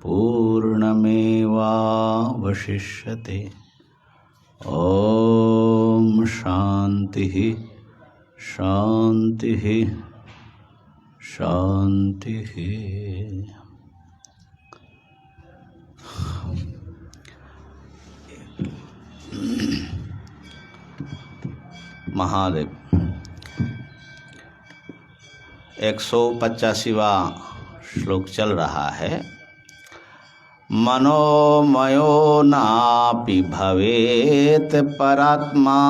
पूर्णमेवावशिष्यते। ओम शांति शांति शांति। महादेव 185वां श्लोक चल रहा है। मनोमयो नापि भवेत परात्मा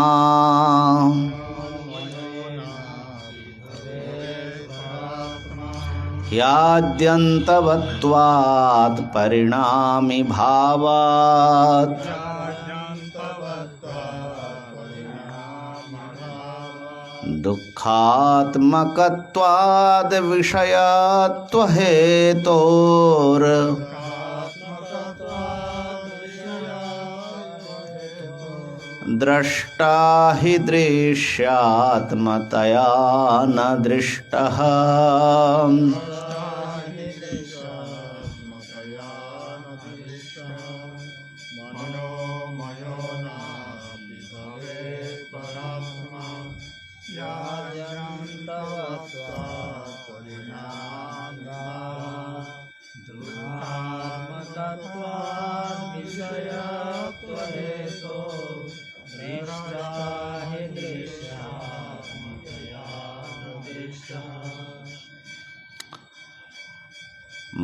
ह्याद्यन्तवत्वात् परिणामि भावात् दुःखात्मकत्वाद् विषयत्वहेतोर् द्रष्टा हि दृश्यात्मतया न दृष्टः।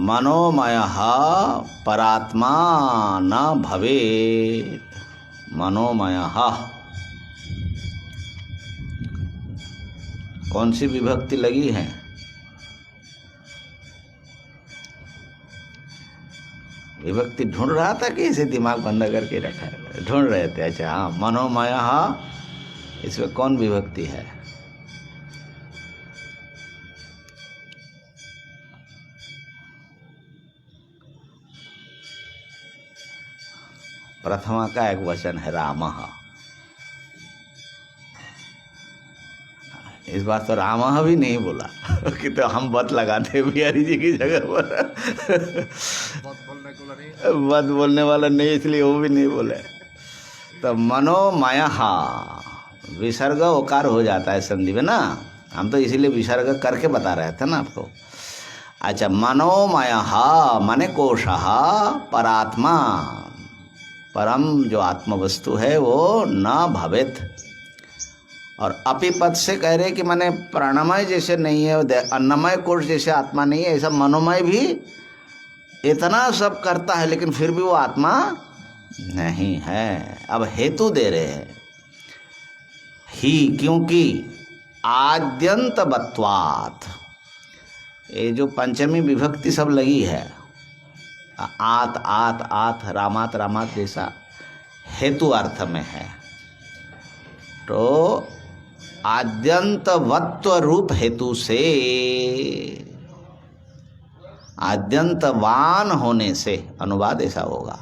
मनोमयः परात्मा न भवेत्। मनोमयः कौन सी विभक्ति लगी है? विभक्ति ढूंढ रहा था कि इसे दिमाग बंद करके रखा है? ढूंढ रहे थे। अच्छा हाँ, मनोमयः, इसमें कौन विभक्ति है? प्रथमा का एक वचन है रामः। इस बार तो रामः भी नहीं बोला कि तो हम बत लगाते बिहारी जी की जगह पर। बत बोलने वाला नहीं, इसलिए वो भी नहीं बोले। तो मनोमयः विसर्ग ओकार हो जाता है संधि में ना। हम तो इसीलिए विसर्ग करके बता रहे थे ना आपको। अच्छा, मनोमयः माने कोशः, परात्मा, परम जो आत्म वस्तु है वो न भवेत। और अपिपद से कह रहे कि माने प्राणमय जैसे नहीं है, अन्नमय कोश जैसे आत्मा नहीं है, ऐसा मनोमय भी इतना सब करता है लेकिन फिर भी वो आत्मा नहीं है। अब हेतु दे रहे हैं ही, क्योंकि आद्यंतवत्वात्, ये जो पंचमी विभक्ति सब लगी है, आत आत आत, रामात रामात जैसा हेतु अर्थ में है, तो आद्यंतवत्व रूप हेतु से, आद्यंतवान होने से, अनुवाद ऐसा होगा,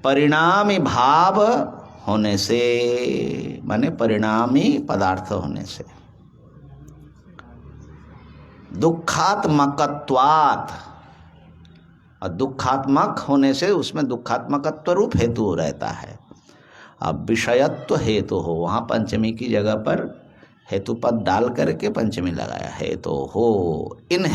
परिणामी भाव होने से, माने परिणामी पदार्थ होने से, दुखात्मकत्वात्, और दुखात्मक होने से उसमें दुखात्मकत्व रूप हेतु रहता है। अब विषयत्व हेतु हो, वहाँ पंचमी की जगह पर हेतु पद डाल करके पंचमी लगाया, हेतु हो। इन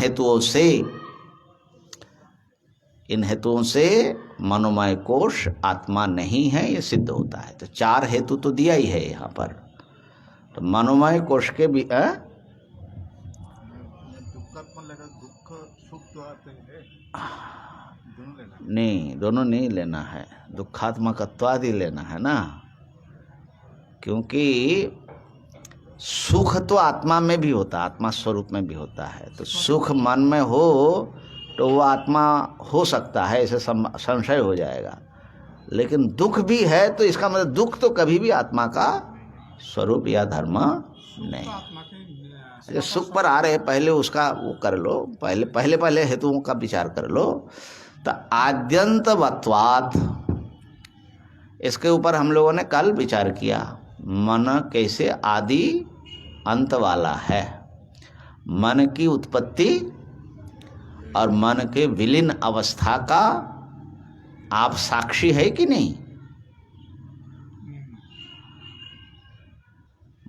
हेतुओं से मनोमय कोश आत्मा नहीं है, ये सिद्ध होता है। तो चार हेतु तो दिया ही है यहाँ पर। तो मनोमय कोश के भी नहीं, दोनों नहीं लेना है, दुखात्मकत्वादि लेना है ना। क्योंकि सुख तो आत्मा में भी होता है, आत्मा स्वरूप में भी होता है। तो सुख मन में हो तो वो आत्मा हो सकता है, ऐसे संशय हो जाएगा। लेकिन दुख भी है तो इसका मतलब दुख तो कभी भी आत्मा का स्वरूप या धर्म नहीं। जो सुख पर आ रहे पहले उसका वो कर लो, पहले हेतुओं का विचार कर लो। तो आद्यंतवत्वात्, इसके ऊपर हम लोगों ने कल विचार किया। मन कैसे आदि अंत वाला है, मन की उत्पत्ति और मन के विलीन अवस्था का आप साक्षी है कि नहीं?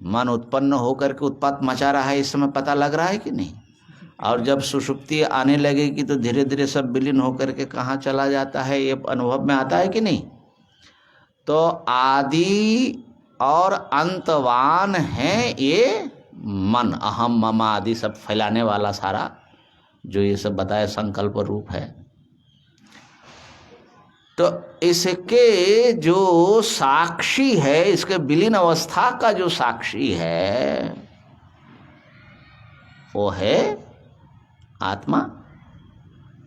मन उत्पन्न होकर के उत्पात मचा रहा है, इस समय पता लग रहा है कि नहीं? और जब सुषुप्ति आने लगेगी तो धीरे धीरे सब विलीन होकर के कहाँ चला जाता है, ये अनुभव में आता है कि नहीं? तो आदि और अंतवान है ये मन, अहम मम आदि सब फैलाने वाला सारा जो ये सब बताया संकल्प रूप है। तो इसके जो साक्षी है, इसके विलीन अवस्था का जो साक्षी है वो है आत्मा।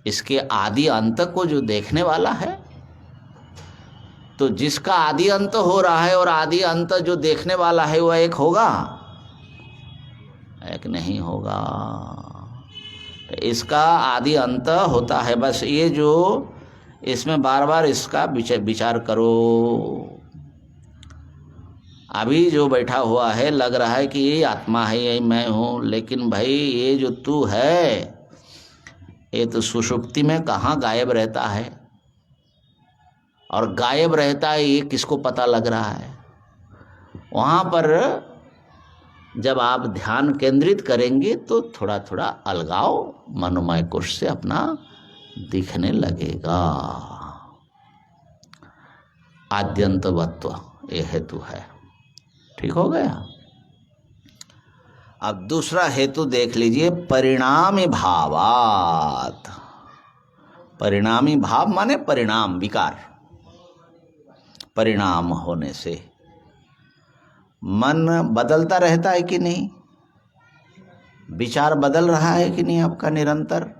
इसके आदि अंत को जो देखने वाला है, तो जिसका आदि अंत हो रहा है और आदि अंत जो देखने वाला है वह एक होगा? एक नहीं होगा। इसका आदि अंत होता है। बस ये जो इसमें बार बार इसका विचार करो। अभी जो बैठा हुआ है लग रहा है कि ये आत्मा है, यही मैं हूँ, लेकिन भाई ये जो तू है ये तो सुषुप्ति में कहाँ गायब रहता है, और गायब रहता है ये किसको पता लग रहा है? वहाँ पर जब आप ध्यान केंद्रित करेंगे तो थोड़ा थोड़ा अलगाव मनोमय कोश से अपना दिखने लगेगा। आद्यंतवत्व ये हेतु है। ठीक हो गया। अब दूसरा हेतु देख लीजिए, परिणामी भावात। परिणामी भाव माने परिणाम, विकार, परिणाम होने से मन बदलता रहता है कि नहीं? विचार बदल रहा है कि नहीं आपका निरंतर?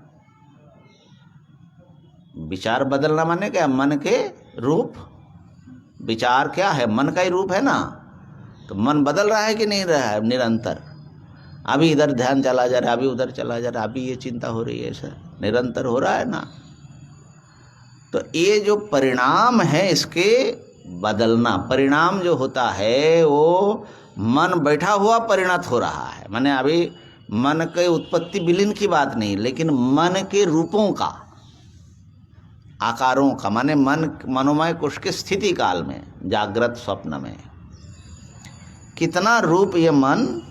विचार बदलना माने क्या? मन के रूप। विचार क्या है? मन का ही रूप है ना। तो मन बदल रहा है कि नहीं रहा है निरंतर? अभी इधर ध्यान चला जा रहा है, अभी उधर चला जा रहा है, अभी ये चिंता हो रही है, ऐसा निरंतर हो रहा है ना। तो ये जो परिणाम है इसके बदलना, परिणाम जो होता है वो मन बैठा हुआ परिणत हो रहा है। माने अभी मन के उत्पत्ति विलीन की बात नहीं, लेकिन मन के रूपों का, आकारों का, माने मन मनोमय कोश के स्थिति काल में, जागृत स्वप्न में कितना रूप ये मन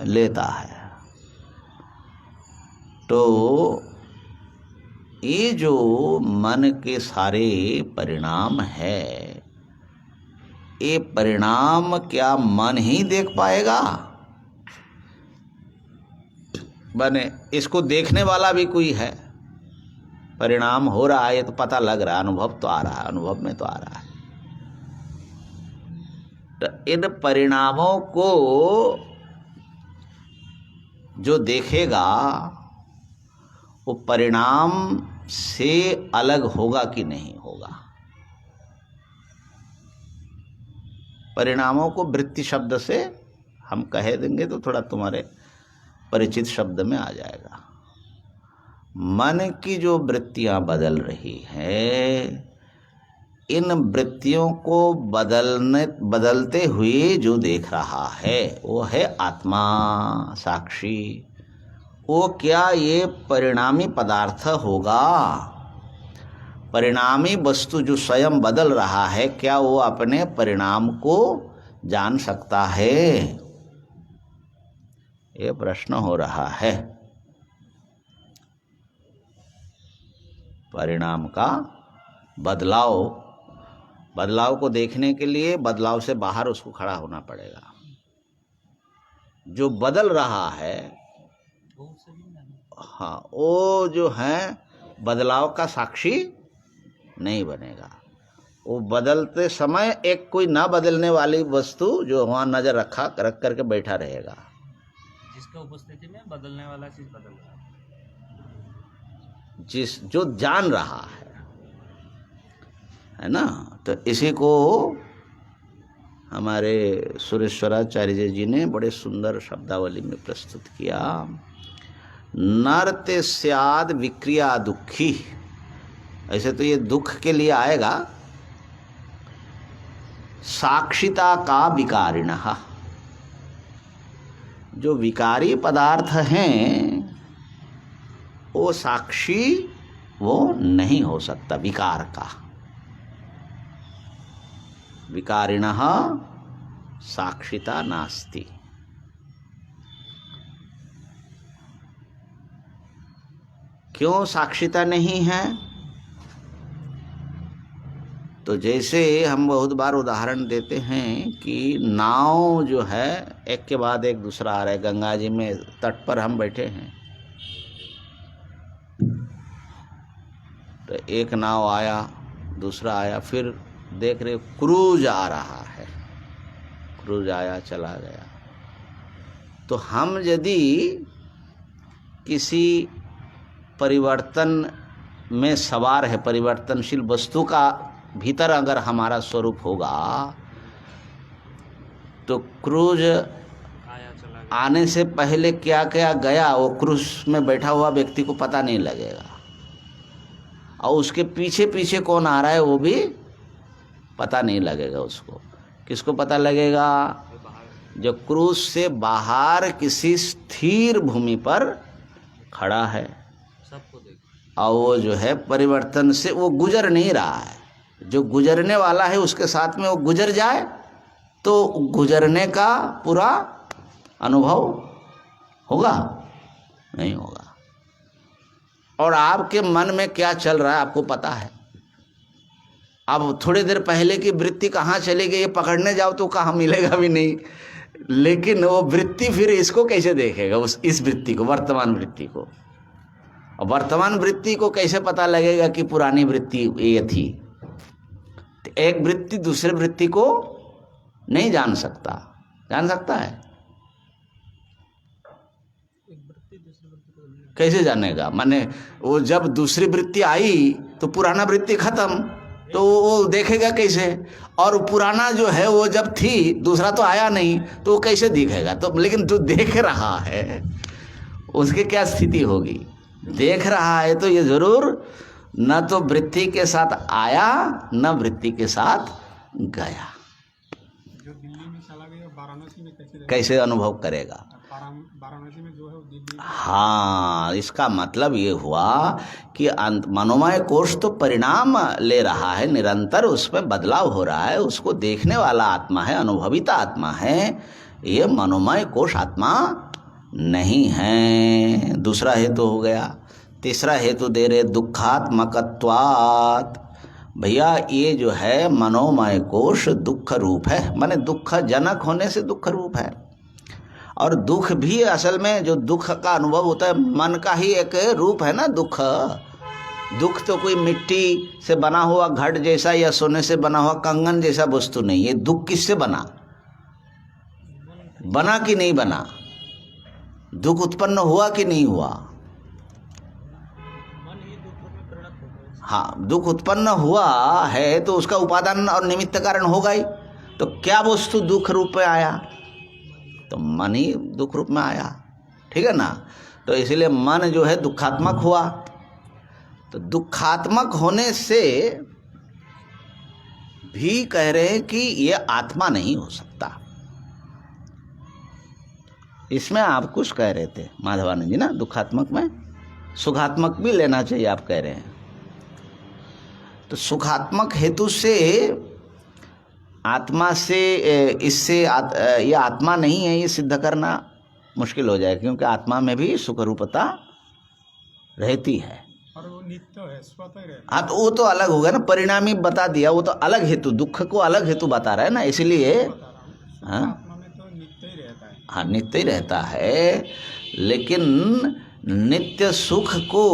लेता है। तो ये जो मन के सारे परिणाम है, ये परिणाम क्या मन ही देख पाएगा? बने इसको देखने वाला भी कोई है? परिणाम हो रहा है तो पता लग रहा है, अनुभव तो आ रहा है, अनुभव में तो आ रहा है। तो इन परिणामों को जो देखेगा वो परिणाम से अलग होगा कि नहीं होगा? परिणामों को वृत्ति शब्द से हम कह देंगे तो थोड़ा तुम्हारे परिचित शब्द में आ जाएगा। मन की जो वृत्तियां बदल रही है, इन वृत्तियों को बदलते हुए जो देख रहा है वो है आत्मा, साक्षी। वो क्या ये परिणामी पदार्थ होगा? परिणामी वस्तु जो स्वयं बदल रहा है, क्या वो अपने परिणाम को जान सकता है? ये प्रश्न हो रहा है। परिणाम का बदलाव को देखने के लिए बदलाव से बाहर उसको खड़ा होना पड़ेगा। जो बदल रहा है, हाँ, वो जो है बदलाव का साक्षी नहीं बनेगा। वो बदलते समय एक कोई ना बदलने वाली वस्तु जो वहाँ नजर रख करके बैठा रहेगा, जिसका उपस्थिति में बदलने वाला चीज बदल रहा है, जो जान रहा है ना। तो इसी को हमारे सुरेश्वराचार्य जी ने बड़े सुंदर शब्दावली में प्रस्तुत किया। नरते स्याद विक्रिया दुखी। ऐसे तो ये दुख के लिए आएगा। साक्षिता का विकारिणः, जो विकारी पदार्थ हैं वो साक्षी वो नहीं हो सकता विकार का। विकारिणः साक्षिता नास्ति। क्यों साक्षिता नहीं है? तो जैसे हम बहुत बार उदाहरण देते हैं कि नाव जो है एक के बाद एक दूसरा आ रहा है। गंगा जी में तट पर हम बैठे हैं, तो एक नाव आया, दूसरा आया, फिर देख रहे क्रूज आ रहा है, क्रूज आया चला गया। तो हम यदि किसी परिवर्तन में सवार है, परिवर्तनशील वस्तु का भीतर अगर हमारा स्वरूप होगा, तो क्रूज आने से पहले क्या क्या गया वो क्रूज में बैठा हुआ व्यक्ति को पता नहीं लगेगा, और उसके पीछे पीछे कौन आ रहा है वो भी पता नहीं लगेगा उसको। किसको पता लगेगा? जो क्रूज से बाहर किसी स्थिर भूमि पर खड़ा है, और वो जो है परिवर्तन से वो गुजर नहीं रहा है। जो गुजरने वाला है उसके साथ में वो गुजर जाए तो गुजरने का पूरा अनुभव होगा? नहीं होगा। और आपके मन में क्या चल रहा है आपको पता है। अब थोड़ी देर पहले की वृत्ति कहाँ चली गई, ये पकड़ने जाओ तो कहाँ मिलेगा भी नहीं। लेकिन वो वृत्ति फिर इसको कैसे देखेगा, इस वृत्ति को, वर्तमान वृत्ति को। और वर्तमान वृत्ति को कैसे पता लगेगा कि पुरानी वृत्ति ये थी? तो एक वृत्ति दूसरे वृत्ति को नहीं जान सकता। जान सकता है? कैसे जानेगा? माने वो जब दूसरी वृत्ति आई तो पुराना वृत्ति खत्म, तो वो देखेगा कैसे? और पुराना जो है वो जब थी, दूसरा तो आया नहीं, तो वो कैसे दिखेगा? तो लेकिन जो देख रहा है उसकी क्या स्थिति होगी? देख रहा है तो ये जरूर न तो वृत्ति के साथ आया न वृत्ति के साथ गया। जो दिल्ली में चला गया वाराणसी में कैसे अनुभव करेगा? वाराणसी में जो है वो दिल्ली। हाँ, इसका मतलब ये हुआ कि मनोमय कोश तो परिणाम ले रहा है, निरंतर उसमें बदलाव हो रहा है। उसको देखने वाला आत्मा है, अनुभविता आत्मा है। ये मनोमय कोश आत्मा नहीं है। दूसरा हेतु हो गया। तीसरा हेतु दे रहे दुखात्मकत्वात्। भैया ये जो है मनोमय कोश दुख रूप है, माने दुख जनक होने से दुख रूप है। और दुख भी असल में जो दुख का अनुभव होता है मन का ही एक रूप है ना। दुख तो कोई मिट्टी से बना हुआ घट जैसा या सोने से बना हुआ कंगन जैसा वस्तु नहीं। ये दुख किससे बना? बना कि नहीं बना? दुख उत्पन्न हुआ कि नहीं हुआ? हाँ, दुख उत्पन्न हुआ है तो उसका उपादान और निमित्त कारण होगा ही। तो क्या वस्तु दुख रूप में आया? तो मन ही दुख रूप में आया। ठीक है ना? तो इसलिए मन जो है दुखात्मक हुआ। तो दुखात्मक होने से भी कह रहे हैं कि ये आत्मा नहीं हो सकता। इसमें आप कुछ कह रहे थे माधवानंद जी ना, दुखात्मक में सुखात्मक भी लेना चाहिए आप कह रहे हैं। तो सुखात्मक हेतु से आत्मा से इससे ये आत्मा नहीं है ये सिद्ध करना मुश्किल हो जाए, क्योंकि आत्मा में भी सुख रूपता रहती है और वो नित्य है, स्वतः रहता है। हाँ, तो वो तो अलग होगा ना, परिणामी बता दिया। वो तो अलग हेतु, दुख को अलग हेतु बता रहा है ना, इसलिए हाँ आत्मा में तो नित्य ही रहता है। हाँ, नित्य ही रहता है। लेकिन नित्य सुख को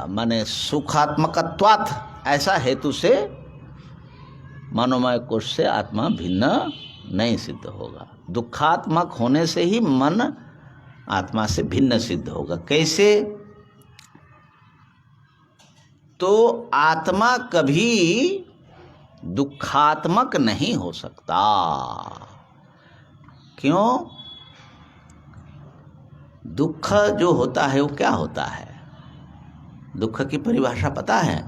माने सुखात्मकत्वात् ऐसा हेतु से मनोमय कोश से आत्मा भिन्न नहीं सिद्ध होगा। दुखात्मक होने से ही मन आत्मा से भिन्न सिद्ध होगा। कैसे? तो आत्मा कभी दुखात्मक नहीं हो सकता। क्यों? दुख जो होता है वो क्या होता है? दुख की परिभाषा पता है?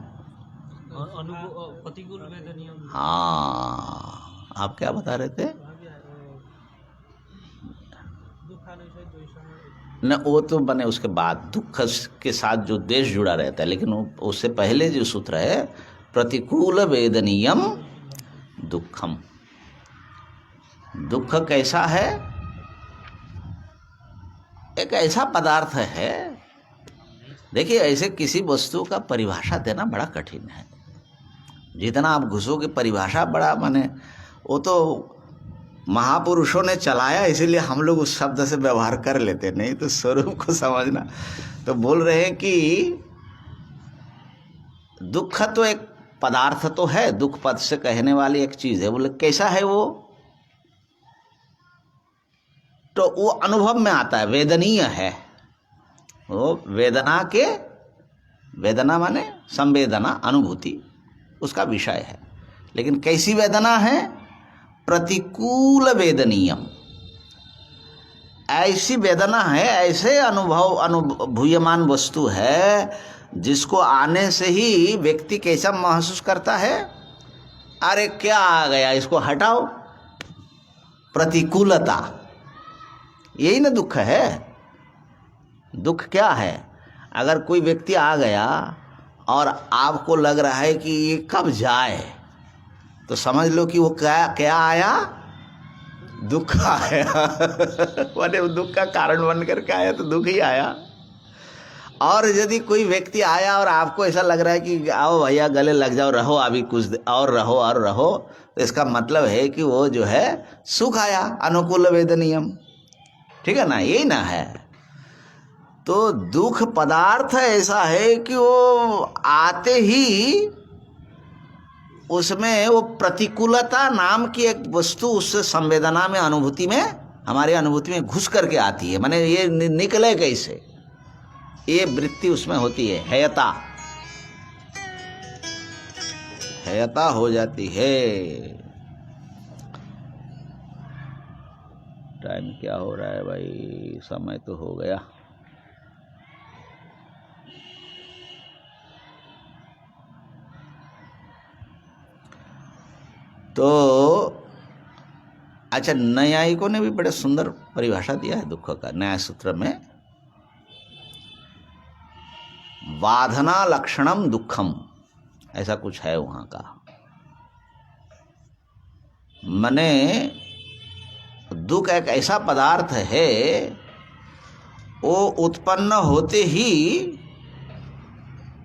प्रतिकूल वेदनीय। हाँ, आप क्या बता रहे थे? न वो तो बने उसके बाद दुख के साथ जो देश जुड़ा रहता है, लेकिन उससे पहले जो सूत्र है प्रतिकूल वेदनीयम दुखम। दुख कैसा है? एक ऐसा पदार्थ है, देखिए ऐसे किसी वस्तु का परिभाषा देना बड़ा कठिन है। जितना आप घुसोगे परिभाषा बड़ा माने वो तो महापुरुषों ने चलाया, इसीलिए हम लोग उस शब्द से व्यवहार कर लेते, नहीं तो स्वरूप को समझना। तो बोल रहे हैं कि दुख तो एक पदार्थ तो है, दुख पद से कहने वाली एक चीज है। बोले कैसा है वो? तो वो अनुभव में आता है, वेदनीय है वो। वेदना माने संवेदना, अनुभूति, उसका विषय है। लेकिन कैसी वेदना है? प्रतिकूल वेदनीयम। ऐसी वेदना है, ऐसे अनुभूयमान वस्तु है जिसको आने से ही व्यक्ति कैसा महसूस करता है, अरे क्या आ गया, इसको हटाओ। प्रतिकूलता, यही ना दुख है। दुख क्या है? अगर कोई व्यक्ति आ गया और आपको लग रहा है कि ये कब जाए, तो समझ लो कि वो क्या आया? दुख आया। माने वो दुख का कारण बन करके आया, तो दुख ही आया। और यदि कोई व्यक्ति आया और आपको ऐसा लग रहा है कि आओ भैया गले लग जाओ, रहो अभी कुछ और रहो, तो इसका मतलब है कि वो जो है सुख आया, अनुकूल वेदनीयम। ठीक है ना, यही ना है। तो दुख पदार्थ ऐसा है कि वो आते ही उसमें वो प्रतिकूलता नाम की एक वस्तु उससे संवेदना में, अनुभूति में, हमारी अनुभूति में घुस करके आती है। माने ये निकले कैसे, ये वृत्ति उसमें होती है, हेयता हो जाती है। टाइम क्या हो रहा है भाई? समय तो हो गया। तो अच्छा, न्यायिकों ने भी बड़े सुंदर परिभाषा दिया है दुख का। न्याय सूत्र में वाधना लक्षणम दुखम, ऐसा कुछ है वहां का। मने दुख एक ऐसा पदार्थ है, वो उत्पन्न होते ही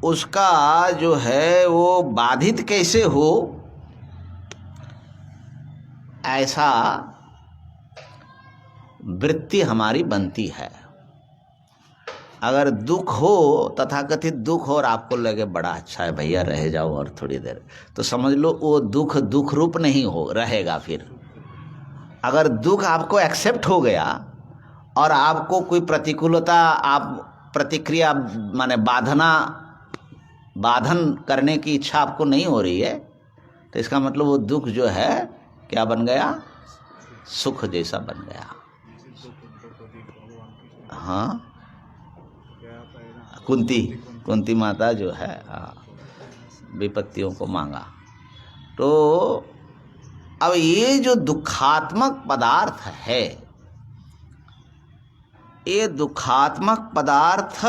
उसका जो है वो बाधित कैसे हो, ऐसा वृत्ति हमारी बनती है। अगर दुख हो, तथाकथित दुख हो, और आपको लगे बड़ा अच्छा है भैया रह जाओ और थोड़ी देर, तो समझ लो वो दुख रूप नहीं हो रहेगा। फिर अगर दुख आपको एक्सेप्ट हो गया और आपको कोई प्रतिकूलता, आप प्रतिक्रिया माने बाधन करने की इच्छा आपको नहीं हो रही है, तो इसका मतलब वो दुख जो है क्या बन गया? सुख जैसा बन गया। हाँ, कुंती माता जो है, हाँ, विपत्तियों को मांगा। तो अब ये जो दुखात्मक पदार्थ है, ये दुखात्मक पदार्थ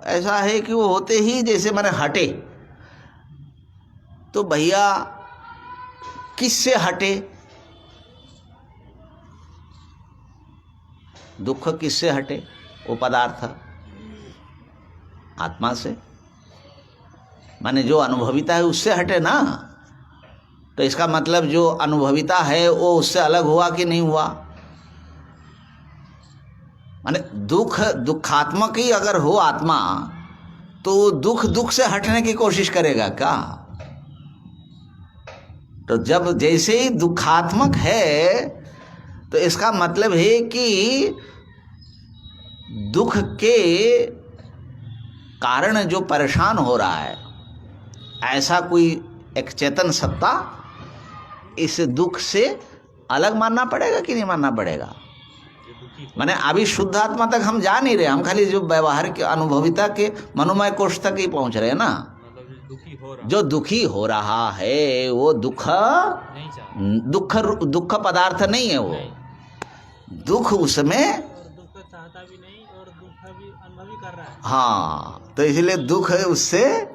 ऐसा है कि वो होते ही जैसे मैंने हटे, तो भैया किससे हटे? दुख किससे हटे? वो पदार्थ आत्मा से, माने जो अनुभविता है उससे हटे ना। तो इसका मतलब जो अनुभविता है वो उससे अलग हुआ कि नहीं हुआ? माने दुखात्मक ही अगर हो आत्मा, तो दुख से हटने की कोशिश करेगा क्या? तो जब जैसे ही दुखात्मक है, तो इसका मतलब है कि दुख के कारण जो परेशान हो रहा है, ऐसा कोई एक चेतन सत्ता इस दुख से अलग मानना पड़ेगा कि नहीं मानना पड़ेगा? माने अभी शुद्ध आत्मा तक हम जा नहीं रहे, हम खाली जो व्यवहार के अनुभविता के मनोमय कोष तक ही पहुंच रहे हैं ना। जो दुखी हो रहा है वो दुख पदार्थ नहीं है। वो दुख उसमें दुख चाहता भी नहीं और हाँ, तो इसलिए दुख है उससे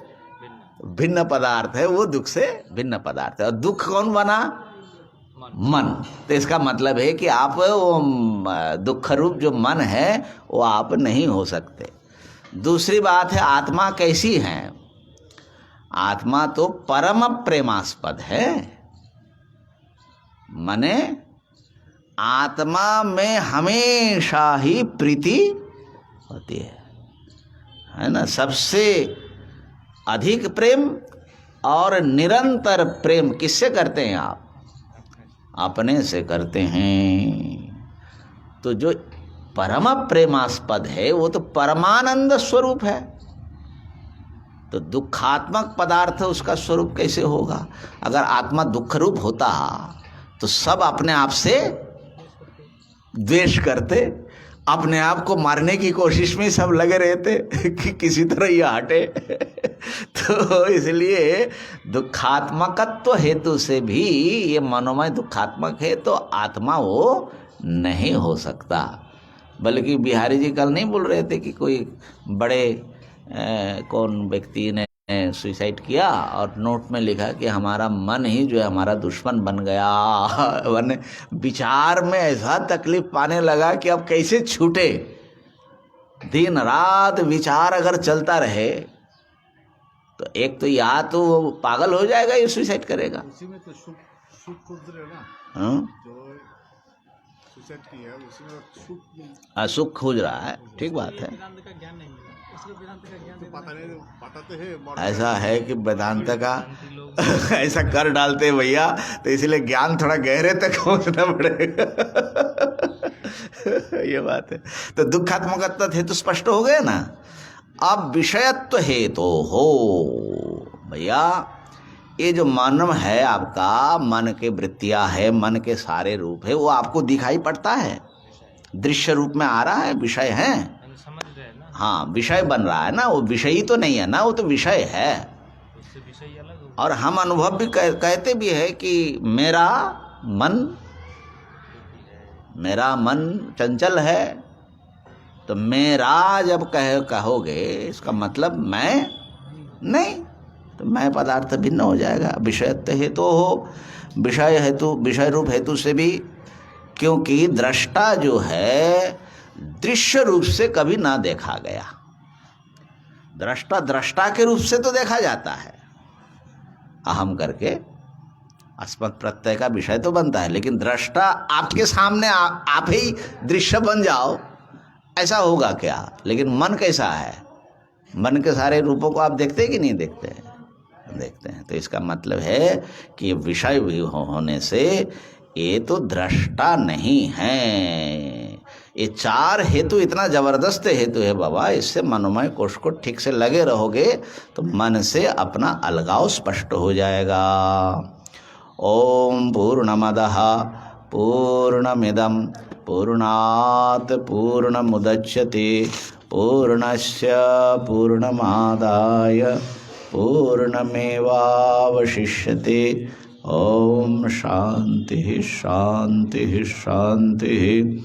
भिन्न पदार्थ है, वो दुख से भिन्न पदार्थ है। और दुख कौन बना? मन। तो इसका मतलब है कि आप वो दुख रूप जो मन है वो आप नहीं हो सकते। दूसरी बात है, आत्मा कैसी है? आत्मा तो परम प्रेमास्पद है। माने आत्मा में हमेशा ही प्रीति होती है ना? सबसे अधिक प्रेम और निरंतर प्रेम किससे करते हैं आप? अपने से करते हैं। तो जो परम प्रेमास्पद है वो तो परमानंद स्वरूप है। तो दुखात्मक पदार्थ उसका स्वरूप कैसे होगा? अगर आत्मा दुख रूप होता तो सब अपने आप से द्वेष करते, अपने आप को मारने की कोशिश में सब लगे रहते कि किसी तरह ये हटे। तो इसलिए दुखात्मकत्व हेतु से भी ये मनोमय दुखात्मक है, तो आत्मा वो नहीं हो सकता। बल्कि बिहारी जी कल नहीं बोल रहे थे कि कोई बड़े कौन व्यक्ति ने सुसाइड किया और नोट में लिखा कि हमारा मन ही जो है हमारा दुश्मन बन गया। वरने विचार में ऐसा तकलीफ पाने लगा कि अब कैसे छूटे। दिन रात विचार अगर चलता रहे तो एक तो या तो वो पागल हो जाएगा या सुसाइड करेगा। उसी में तो सुख खोज रहे ना, हाँ, जो सुसाइड किया है उसी में सुख सुख खोज रहा है। ठीक बात है। वेदांत का ज्ञान नहीं मिला, इसलिए वेदांत का ज्ञान तो पता नहीं, पता तो है मर ऐसा है कि वेदांत का ऐसा कर डालते हैं भैया, तो इसलिए ज्ञान थोड़ा गहरे तक पहुंचना पड़ेगा। ये बात है। तो दुखात्मक हेतु स्पष्ट हो गए ना। अब विषयत्व हेतु हो भैया, ये जो मन है आपका, मन के वृत्तियां है, मन के सारे रूप है, वो आपको दिखाई पड़ता है, दृश्य रूप में आ रहा है, विषय है। समझ रहे हैं ना, हाँ, विषय बन रहा है ना, वो विषयी तो नहीं है ना, वो तो विषय है। उससे विषय अलग हो और हम अनुभव भी कहते भी है कि मेरा मन चंचल है। तो मेरा जब कहोगे इसका मतलब मैं नहीं, तो मैं पदार्थ भिन्न हो जाएगा। विषयत्व हेतु हो, विषय रूप हेतु से भी, क्योंकि दृष्टा जो है दृश्य रूप से कभी ना देखा गया। दृष्टा के रूप से तो देखा जाता है, अहम करके अस्मत् प्रत्यय का विषय तो बनता है, लेकिन दृष्टा आपके सामने आप ही दृश्य बन जाओ, ऐसा होगा क्या? लेकिन मन कैसा है? मन के सारे रूपों को आप देखते हैं कि नहीं देखते हैं? देखते हैं। तो इसका मतलब है कि विषय भी होने से ये तो दृष्टा नहीं है। ये चार हेतु इतना जबरदस्त हेतु है बाबा, इससे मनोमय कोश को ठीक से लगे रहोगे तो मन से अपना अलगाव स्पष्ट हो जाएगा। ओम पूर्णमदः पूर्णमिदं पूर्णात् पूर्णमुदच्यते पूर्णस्य पूर्णमादाय पूर्णमेवावशिष्यते। ओम शांति शांति शांति।